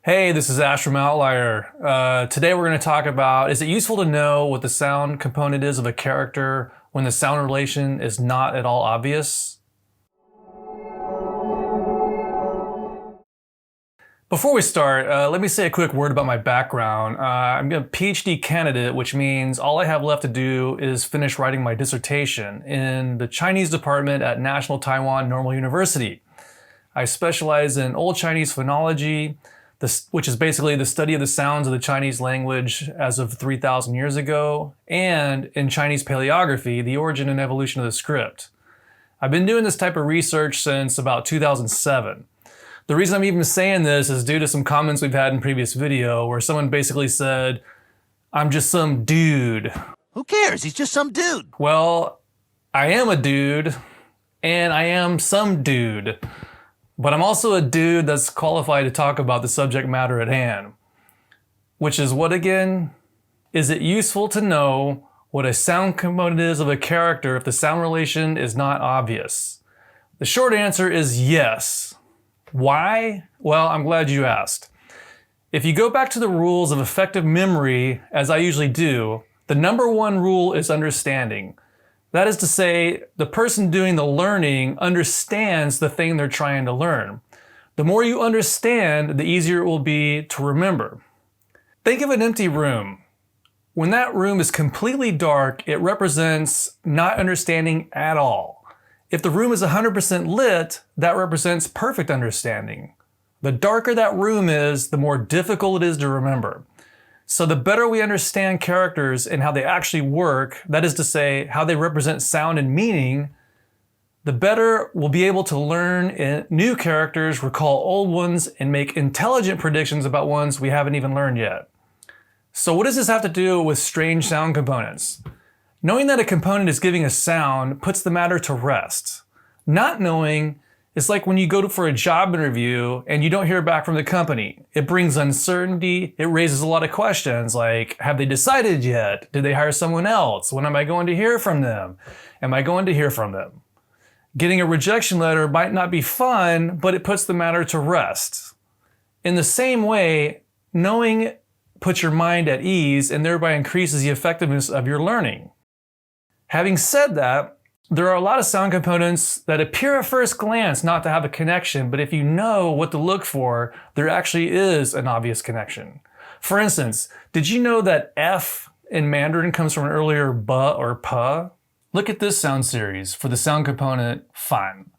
Hey, this is Ash from Outlier. Today we're going to talk about, is it useful to know what the sound component is of a character when the sound relation is not at all obvious? Before we start, let me say a quick word about my background. I'm a PhD candidate, which means all I have left to do is finish writing my dissertation in the Chinese department at National Taiwan Normal University. I specialize in Old Chinese phonology, which is basically the study of the sounds of the Chinese language as of 3,000 years ago, and in Chinese paleography, the origin and evolution of the script. I've been doing this type of research since about 2007. The reason I'm even saying this is due to some comments we've had in previous video where someone basically said, "I'm just some dude." Who cares? He's just some dude. Well, I am a dude, and I am some dude. But I'm also a dude that's qualified to talk about the subject matter at hand. Which is what again? Is it useful to know what a sound component is of a character if the sound relation is not obvious? The short answer is yes. Why? Well, I'm glad you asked. If you go back to the rules of effective memory, as I usually do, the number one rule is understanding. That is to say, the person doing the learning understands the thing they're trying to learn. The more you understand, the easier it will be to remember. Think of an empty room. When that room is completely dark, it represents not understanding at all. If the room is 100% lit, that represents perfect understanding. The darker that room is, the more difficult it is to remember. So the better we understand characters and how they actually work, that is to say, how they represent sound and meaning, the better we'll be able to learn new characters, recall old ones, and make intelligent predictions about ones we haven't even learned yet. So what does this have to do with strange sound components? Knowing that a component is giving a sound puts the matter to rest. Not knowing is like when you go for a job interview and you don't hear back from the company. It brings uncertainty. It raises a lot of questions like, have they decided yet? Did they hire someone else? When am I going to hear from them? Am I going to hear from them? Getting a rejection letter might not be fun, but it puts the matter to rest. In the same way, knowing puts your mind at ease and thereby increases the effectiveness of your learning. Having said that, there are a lot of sound components that appear at first glance not to have a connection, but if you know what to look for, there actually is an obvious connection. For instance, did you know that F in Mandarin comes from an earlier ba or pa? Look at this sound series for the sound component fan.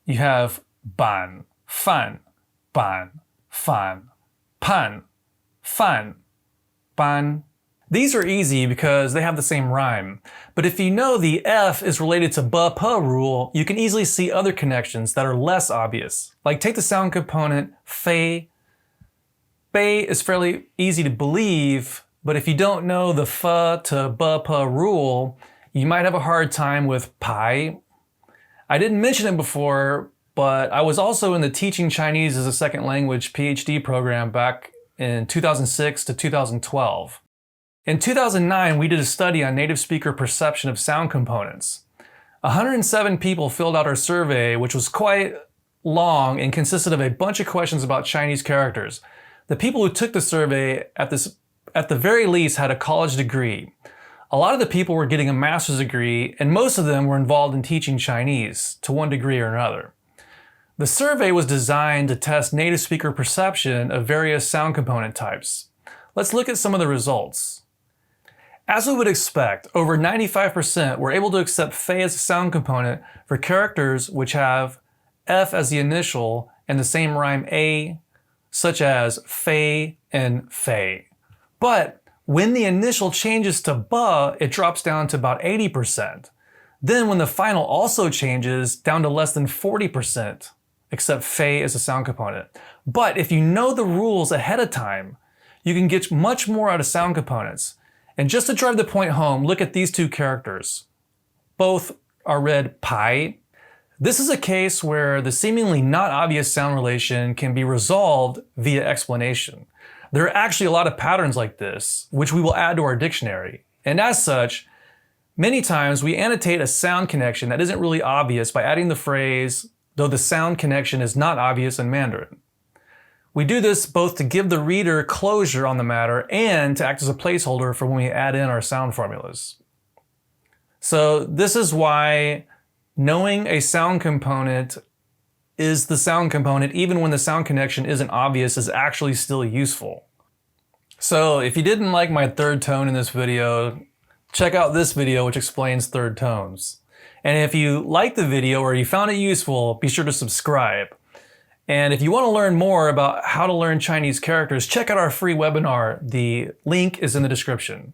You have ban, fan, ban, pan, ban. These are easy because they have the same rhyme. But if you know the F is related to ba-pa rule, you can easily see other connections that are less obvious. Like take the sound component fei. Fei is fairly easy to believe, but if you don't know the fa to ba-pa rule, you might have a hard time with pai. I didn't mention it before, but I was also in the Teaching Chinese as a Second Language PhD program back in 2006 to 2012. In 2009, we did a study on native speaker perception of sound components. 107 people filled out our survey, which was quite long and consisted of a bunch of questions about Chinese characters. The people who took the survey at the very least had a college degree. A lot of the people were getting a master's degree, and most of them were involved in teaching Chinese to one degree or another. The survey was designed to test native speaker perception of various sound component types. Let's look at some of the results. As we would expect, over 95% were able to accept fei as a sound component for characters which have F as the initial and the same rhyme A, such as fei and fei. But when the initial changes to ba, it drops down to about 80%. Then when the final also changes, down to less than 40%, accept fei as a sound component. But if you know the rules ahead of time, you can get much more out of sound components. And just to drive the point home, look at these two characters. Both are read pai. This is a case where the seemingly not obvious sound relation can be resolved via explanation. There are actually a lot of patterns like this, which we will add to our dictionary. And as such, many times we annotate a sound connection that isn't really obvious by adding the phrase, though the sound connection is not obvious in Mandarin. We do this both to give the reader closure on the matter and to act as a placeholder for when we add in our sound formulas. So this is why knowing a sound component is the sound component, even when the sound connection isn't obvious, is actually still useful. So if you didn't like my third tone in this video, check out this video which explains third tones. And if you liked the video or you found it useful, be sure to subscribe. And if you want to learn more about how to learn Chinese characters, check out our free webinar. The link is in the description.